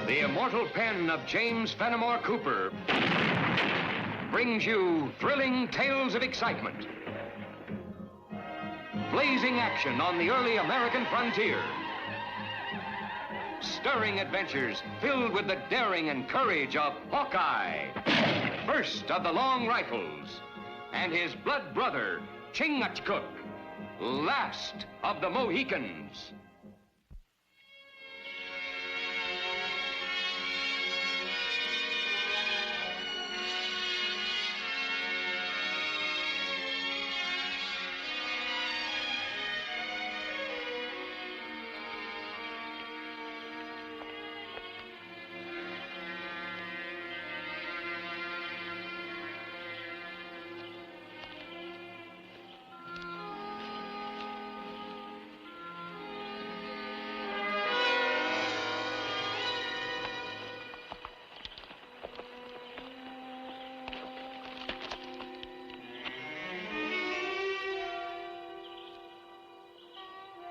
The immortal pen of James Fenimore Cooper brings you thrilling tales of excitement, blazing action on the early American frontier, stirring adventures filled with the daring and courage of Hawkeye, first of the long rifles, and his blood brother, Chingachgook, last of the Mohicans.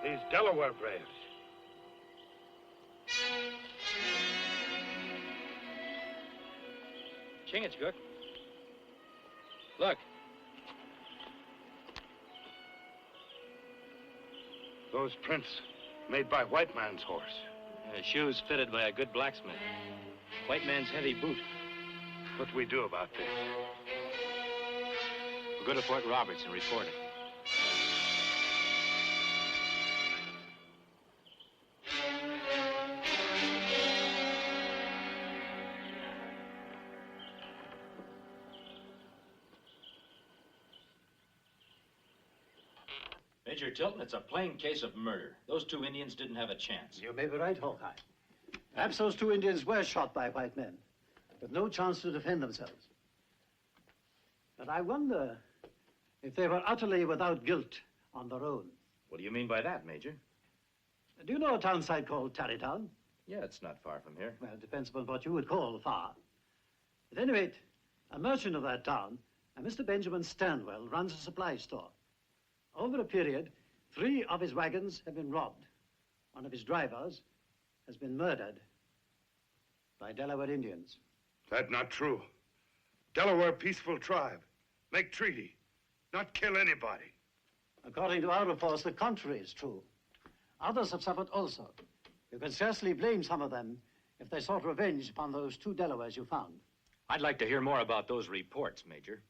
These Delaware braves. Chingachgook. Look. Those prints made by white man's horse. Shoes fitted by a good blacksmith. White man's heavy boot. What do we do about this? We'll go to Fort Roberts and report it. Major Tilton, it's a plain case of murder. Those two Indians didn't have a chance. You may be right, Hawkeye. Perhaps those two Indians were shot by white men, with no chance to defend themselves. But I wonder if they were utterly without guilt on their own. What do you mean by that, Major? Do you know a town site called Tarrytown? Yeah, it's not far from here. Well, it depends upon what you would call far. At any rate, a merchant of that town, a Mr. Benjamin Stanwell, runs a supply store. Over a period, 3 of his wagons have been robbed. One of his drivers has been murdered by Delaware Indians. That's not true. Delaware peaceful tribe. Make treaty. Not kill anybody. According to our reports, the contrary is true. Others have suffered also. You can scarcely blame some of them if they sought revenge upon those 2 Delawares you found. I'd like to hear more about those reports, Major.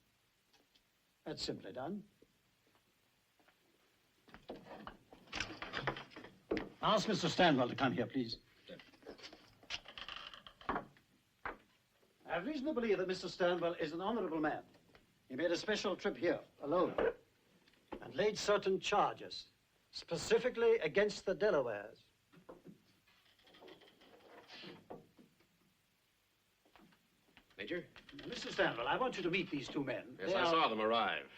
That's simply done. Ask Mr. Stanwell to come here, please. I have reason to believe that Mr. Stanwell is an honorable man. He made a special trip here, alone, and laid certain charges, specifically against the Delawares. Major? Mr. Stanwell, I want you to meet these 2 men. Yes, I saw them arrive.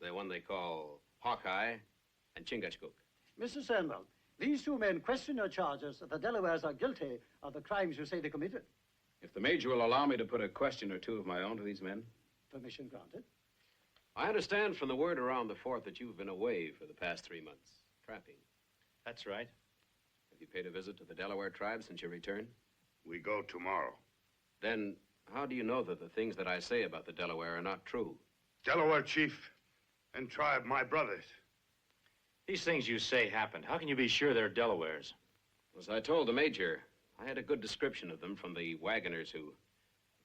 The one they call Hawkeye and Chingachgook. Mr. Stanwell, these 2 men question your charges that the Delawares are guilty of the crimes you say they committed. If the Major will allow me to put a question or 2 of my own to these men. Permission granted. I understand from the word around the fort that you've been away for the past 3 months, trapping. That's right. Have you paid a visit to the Delaware tribe since your return? We go tomorrow. Then how do you know that the things that I say about the Delaware are not true? Delaware chief and tribe, my brothers. These things you say happened. How can you be sure they're Delawares? As I told the Major, I had a good description of them from the wagoners who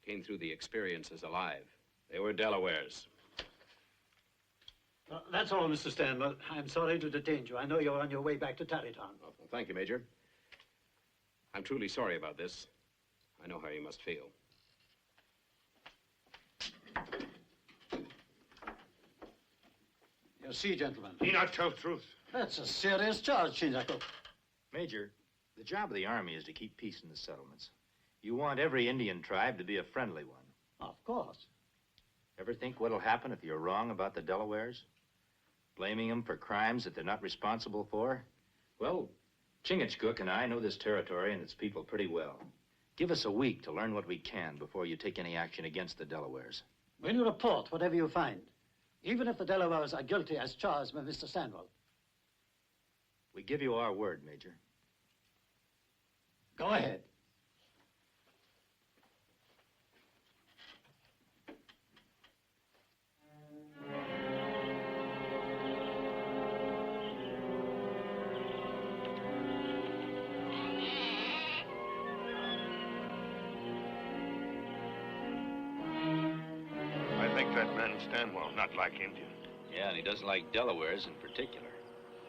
came through the experiences alive. They were Delawares. Well, that's all, Mr. Stanwell. I'm sorry to detain you. I know you're on your way back to Tarrytown. Well, thank you, Major. I'm truly sorry about this. I know how you must feel. You see, gentlemen. He not tell truth. That's a serious charge, Chingachgook. Major, the job of the Army is to keep peace in the settlements. You want every Indian tribe to be a friendly one. Of course. Ever think what'll happen if you're wrong about the Delawares? Blaming them for crimes that they're not responsible for? Well, Chingachgook and I know this territory and its people pretty well. Give us a week to learn what we can before you take any action against the Delawares. Will you report whatever you find, even if the Delawares are guilty as charged by Mr. Sándor? We give you our word, Major. Go ahead. I think that man Stanwell not like Indian. Yeah, and he doesn't like Delawares in particular.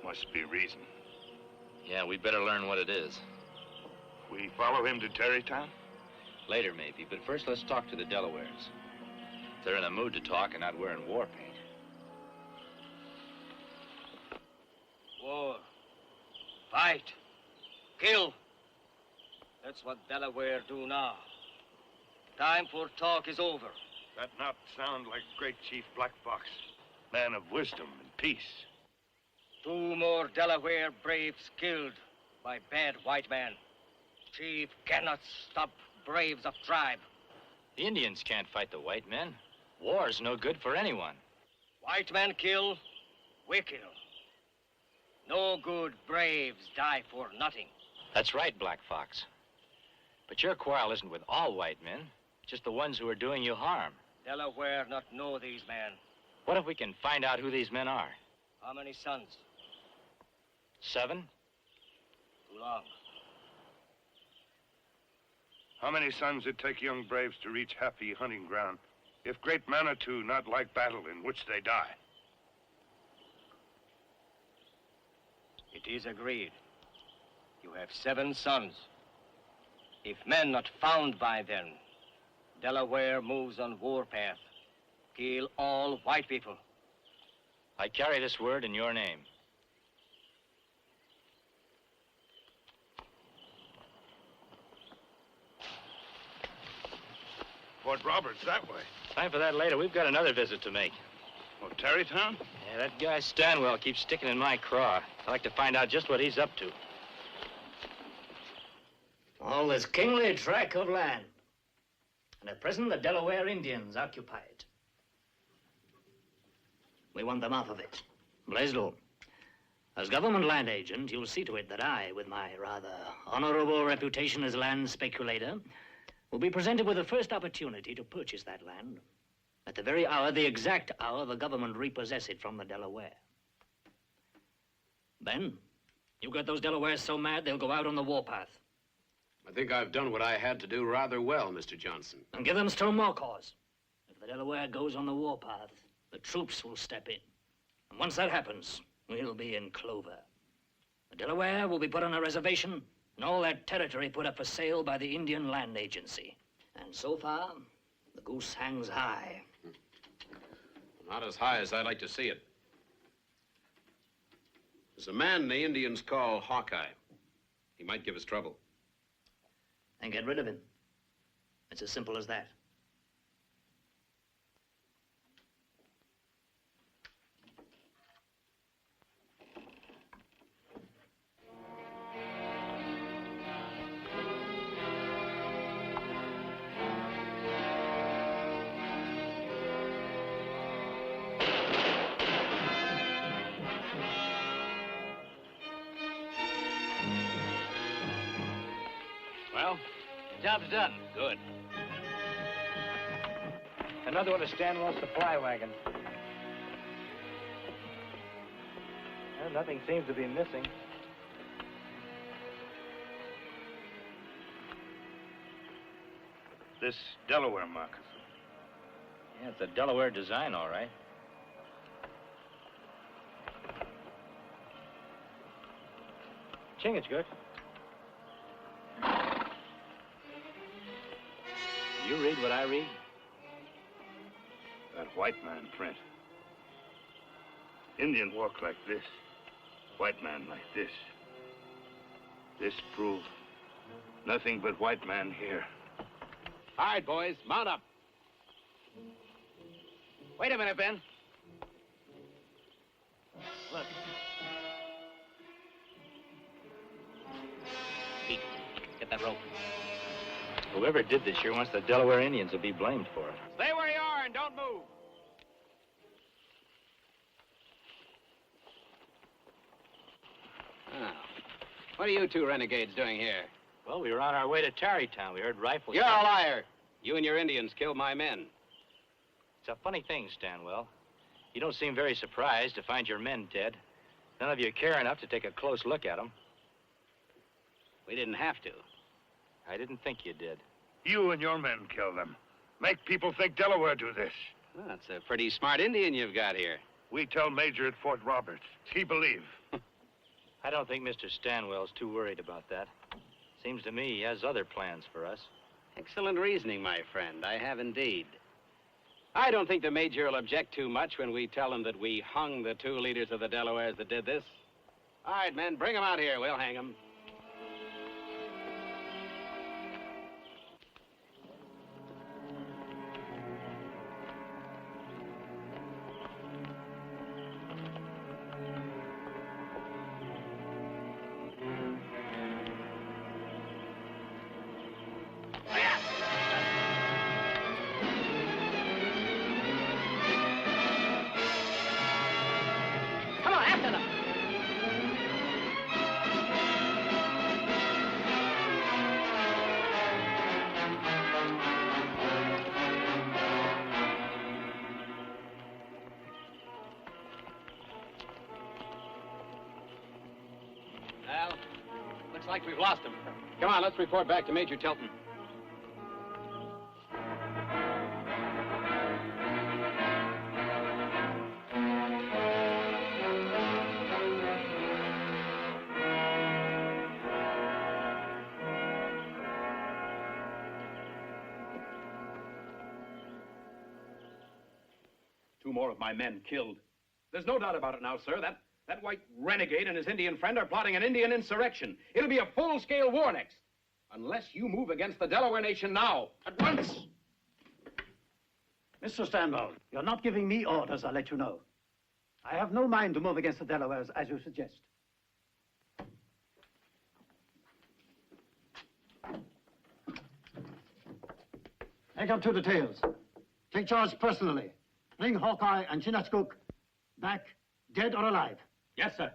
Must be reason. Yeah, we'd better learn what it is. We follow him to Terrytown? Later, maybe, but first let's talk to the Delawares. If they're in a mood to talk and not wearing war paint. War. Fight. Kill. That's what Delaware do now. Time for talk is over. That not sound like great Chief Black Fox. Man of wisdom and peace. 2 more Delaware braves killed by bad white man. Chief cannot stop braves of tribe. The Indians can't fight the white men. War's no good for anyone. White men kill, we kill. No good braves die for nothing. That's right, Black Fox. But your quarrel isn't with all white men, just the ones who are doing you harm. Delaware not know these men. What if we can find out who these men are? How many sons? 7? Too long. How many sons it take young braves to reach happy hunting ground if great Manitou not like battle in which they die? It is agreed. You have 7 sons. If men not found by then, Delaware moves on warpath. Kill all white people. I carry this word in your name. Fort Roberts, that way. Time for that later. We've got another visit to make. Oh, Terrytown? Yeah, that guy Stanwell keeps sticking in my craw. I'd like to find out just what he's up to. All this kingly tract of land. And at present, the Delaware Indians occupy it. We want them off of it. Blaisdell, as government land agent, you'll see to it that I, with my rather honorable reputation as land speculator, will be presented with the first opportunity to purchase that land at the very hour, the exact hour, the government repossess it from the Delaware. Then, you got those Delawares so mad they'll go out on the warpath. I think I've done what I had to do rather well, Mr. Johnson. And give them still more cause. If the Delaware goes on the warpath, the troops will step in. And once that happens, we'll be in clover. The Delaware will be put on a reservation, and all that territory put up for sale by the Indian Land Agency. And so far, the goose hangs high. Not as high as I'd like to see it. There's a man the Indians call Hawkeye. He might give us trouble. And get rid of him. It's as simple as that. Well, job's done. Good. Another one of Stanwell's supply wagons. Well, nothing seems to be missing. This Delaware moccasin. Yeah, it's a Delaware design, all right. Chingachgook. You read what I read? That white man print. Indian walk like this. White man like this. This prove nothing but white man here. All right, boys, mount up. Wait a minute, Ben. Look. Pete, get that rope. Whoever did this sure wants the Delaware Indians to be blamed for it. Stay where you are and don't move. What are you two renegades doing here? Well, we were on our way to Tarrytown. We heard rifles. You're a liar. You and your Indians killed my men. It's a funny thing, Stanwell. You don't seem very surprised to find your men dead. None of you care enough to take a close look at them. We didn't have to. I didn't think you did. You and your men kill them. Make people think Delaware do this. Well, that's a pretty smart Indian you've got here. We tell Major at Fort Roberts. He believe. I don't think Mr. Stanwell's too worried about that. Seems to me he has other plans for us. Excellent reasoning, my friend. I have indeed. I don't think the Major will object too much when we tell him that we hung the two leaders of the Delawares that did this. All right, men, bring them out here. We'll hang them. Looks like we've lost him. Come on, let's report back to Major Tilton. Two more of my men killed. There's no doubt about it now, sir. That white renegade and his Indian friend are plotting an Indian insurrection. It'll be a full-scale war next. Unless you move against the Delaware nation now, at once. Mr. Stanwell, you're not giving me orders, I'll let you know. I have no mind to move against the Delawares, as you suggest. Take up 2 details. Take charge personally. Bring Hawkeye and Chingachgook back, dead or alive. Yes, sir.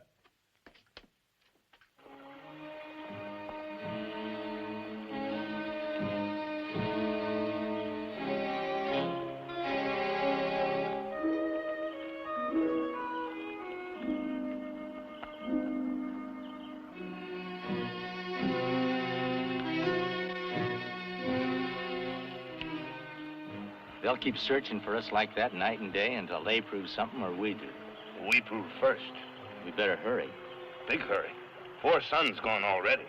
They'll keep searching for us like that night and day until they prove something or we do. We prove first. We better hurry. Big hurry. 4 sons gone already.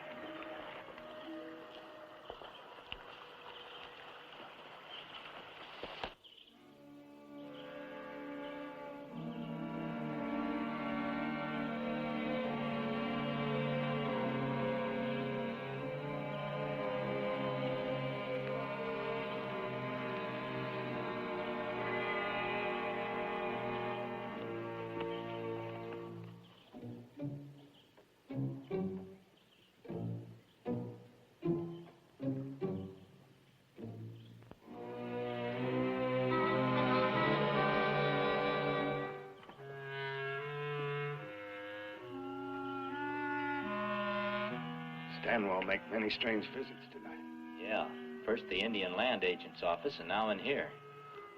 Stanwell make many strange visits tonight. Yeah. First the Indian Land Agent's office, and now in here.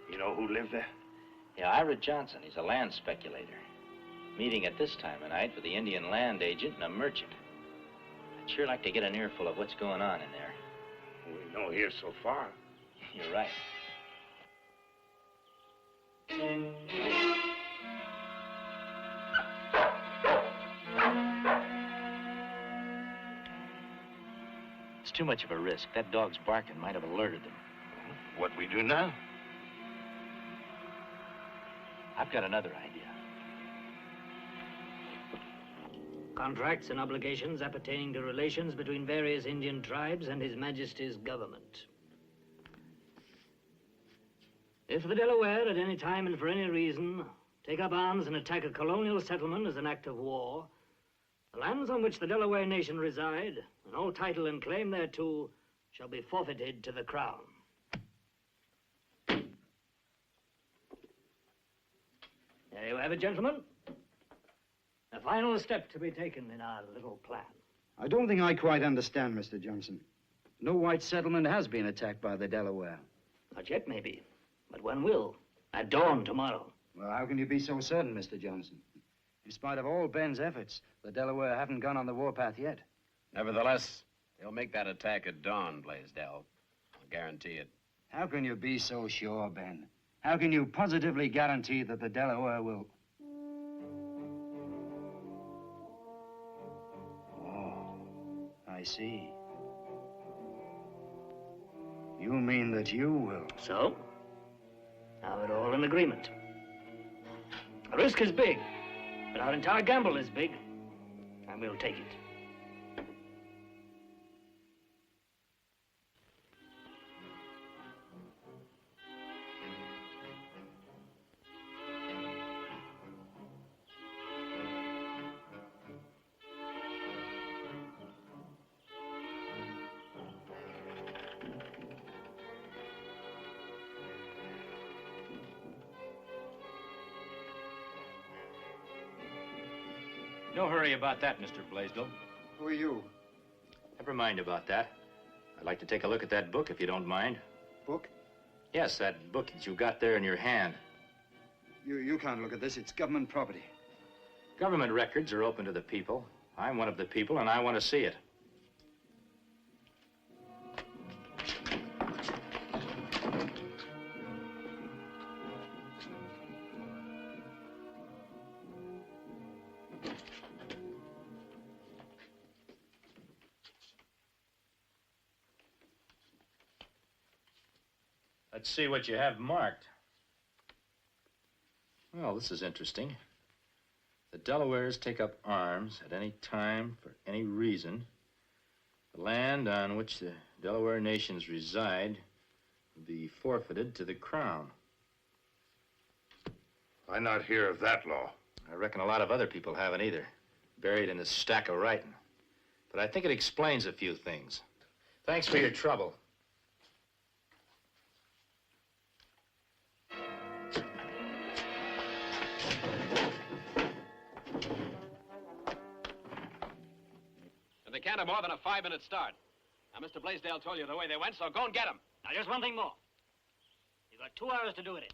You know who lived there? Yeah, Ira Johnson. He's a land speculator. Meeting at this time of night with the Indian Land Agent and a merchant. I'd sure like to get an earful of what's going on in there. We know here so far. You're right. It's too much of a risk. That dog's barking might have alerted them. What we do now? I've got another idea. Contracts and obligations appertaining to relations between various Indian tribes and His Majesty's government. If the Delaware, at any time and for any reason, take up arms and attack a colonial settlement as an act of war, the lands on which the Delaware nation reside, and all title and claim thereto, shall be forfeited to the Crown. There you have it, gentlemen. The final step to be taken in our little plan. I don't think I quite understand, Mr. Johnson. No white settlement has been attacked by the Delaware. Not yet, maybe. But one will. At dawn tomorrow. Well, how can you be so certain, Mr. Johnson? In spite of all Ben's efforts, the Delaware haven't gone on the warpath yet. Nevertheless, they'll make that attack at dawn, Blaisdell. I'll guarantee it. How can you be so sure, Ben? How can you positively guarantee that the Delaware will... Oh, I see. You mean that you will? So? Now we're all in agreement. The risk is big, but our entire gamble is big, and we'll take it. No hurry about that, Mr. Blaisdell. Who are you? Never mind about that. I'd like to take a look at that book, if you don't mind. Book? Yes, that book that you got there in your hand. You can't look at this. It's government property. Government records are open to the people. I'm one of the people, and I want to see it. Let's see what you have marked. Well, this is interesting. The Delawares take up arms at any time for any reason. The land on which the Delaware nations reside will be forfeited to the Crown. I not hear of that law. I reckon a lot of other people haven't either. Buried in a stack of writing. But I think it explains a few things. Thanks for your trouble. And they can't have more than a 5-minute start. Now, Mr. Blaisdell told you the way they went, so go and get them. Now, just one thing more. You've got 2 hours to do it in.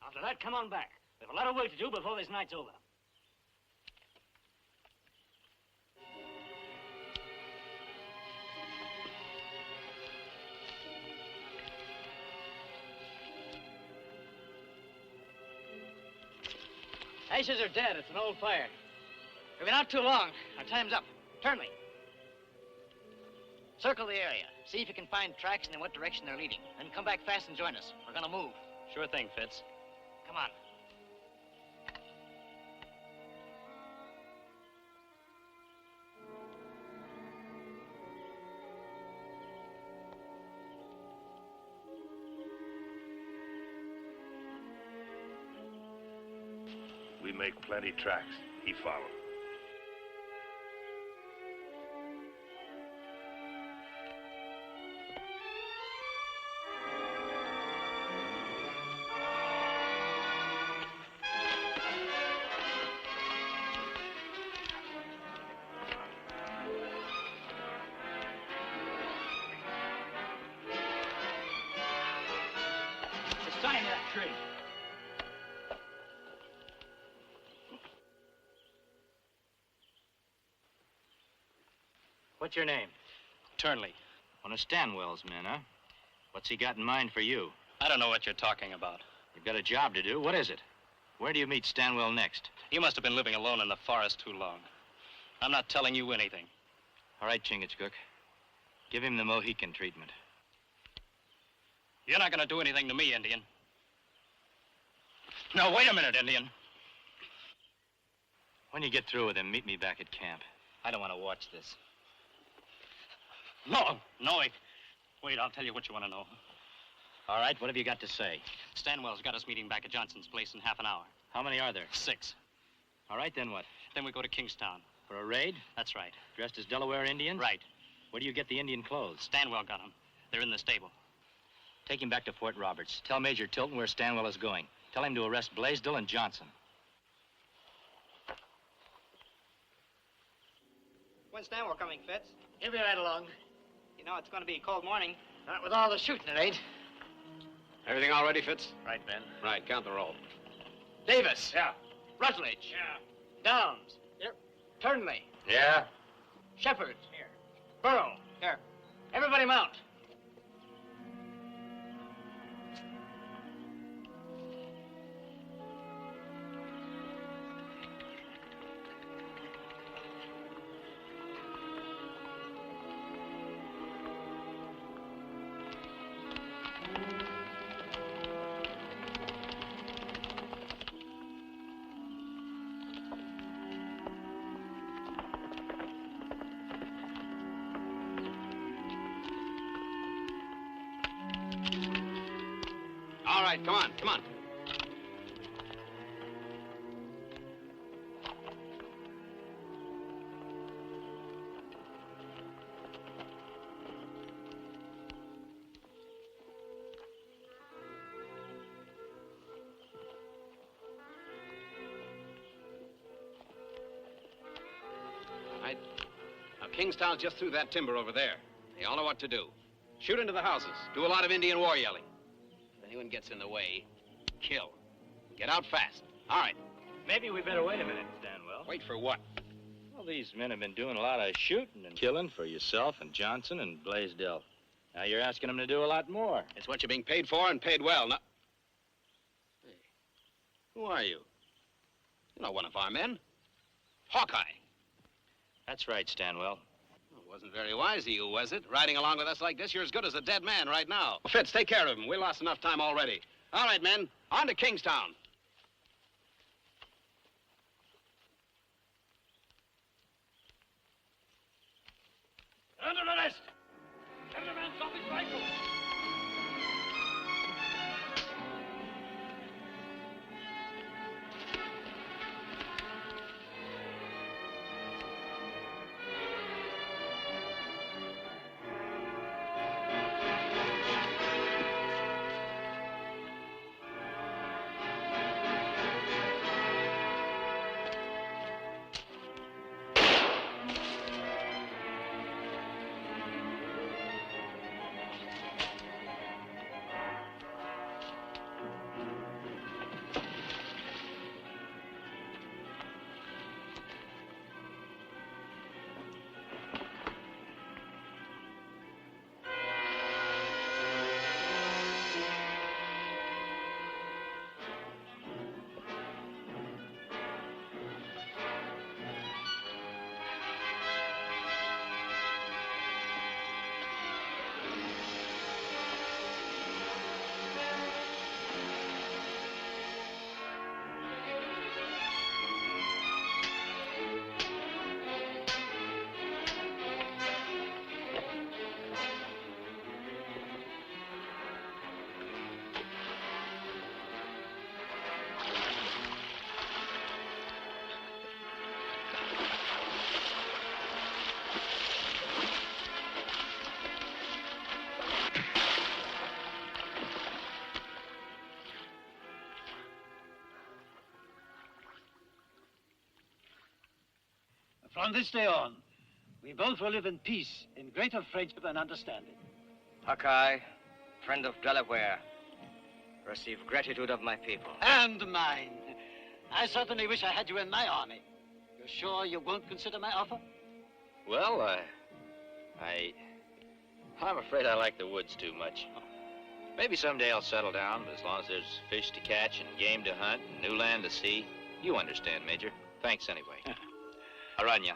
After that, come on back. We have a lot of work to do before this night's over. Ashes are dead. It's an old fire. We've been out too long. Our time's up. Turn me. Circle the area. See if you can find tracks and in what direction they're leading. Then come back fast and join us. We're gonna move. Sure thing, Fitz. Come on. We make plenty tracks. He follow. It's time that tree. What's your name? Turnley. One of Stanwell's men, huh? What's he got in mind for you? I don't know what you're talking about. You've got a job to do. What is it? Where do you meet Stanwell next? You must have been living alone in the forest too long. I'm not telling you anything. All right, Chingachgook. Give him the Mohican treatment. You're not going to do anything to me, Indian. No, wait a minute, Indian. When you get through with him, meet me back at camp. I don't want to watch this. No, wait, I'll tell you what you want to know. All right, what have you got to say? Stanwell's got us meeting back at Johnson's place in half an hour. How many are there? 6. All right, then what? Then we go to Kingstown. For a raid? That's right. Dressed as Delaware Indians? Right. Where do you get the Indian clothes? Stanwell got them. They're in the stable. Take him back to Fort Roberts. Tell Major Tilton where Stanwell is going. Tell him to arrest Blaisdell and Johnson. When's Stanwell coming, Fitz? He'll be right along. You know, it's going to be a cold morning. Not with all the shooting, it ain't. Everything all ready, Fitz? Right, Ben. Right, count the roll. Davis. Yeah. Rutledge. Yeah. Downs. Here. Turnley. Yeah? Shepard. Here. Burrow. Here. Everybody mount. All right, come on, come on. Right. Now, Kingstown's just through that timber over there. They all know what to do. Shoot into the houses. Do a lot of Indian war yelling. If anyone gets in the way, kill. Get out fast. All right. Maybe we better wait a minute, Stanwell. Wait for what? Well, these men have been doing a lot of shooting and killing for yourself and Johnson and Blaisdell. Now you're asking them to do a lot more. It's what you're being paid for and paid well. Now... Hey, who are you? You're not one of our men. Hawkeye. That's right, Stanwell. Well, it wasn't very wise of you, was it? Riding along with us like this, you're as good as a dead man right now. Well, Fitz, take care of him. We lost enough time already. All right, men, on to Kingstown. Under arrest! Every man stop his rifle! From this day on, we both will live in peace, in greater friendship and understanding. Hawkeye, friend of Delaware, receive gratitude of my people. And mine. I certainly wish I had you in my army. You're sure you won't consider my offer? Well, I'm afraid I like the woods too much. Maybe someday I'll settle down, but as long as there's fish to catch and game to hunt and new land to see, you understand, Major. Thanks anyway. Aranya.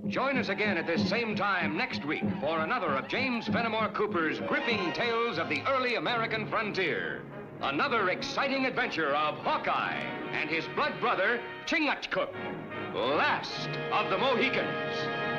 Join us again at this same time next week for another of James Fenimore Cooper's gripping tales of the early American frontier. Another exciting adventure of Hawkeye and his blood brother, Chingachgook, last of the Mohicans.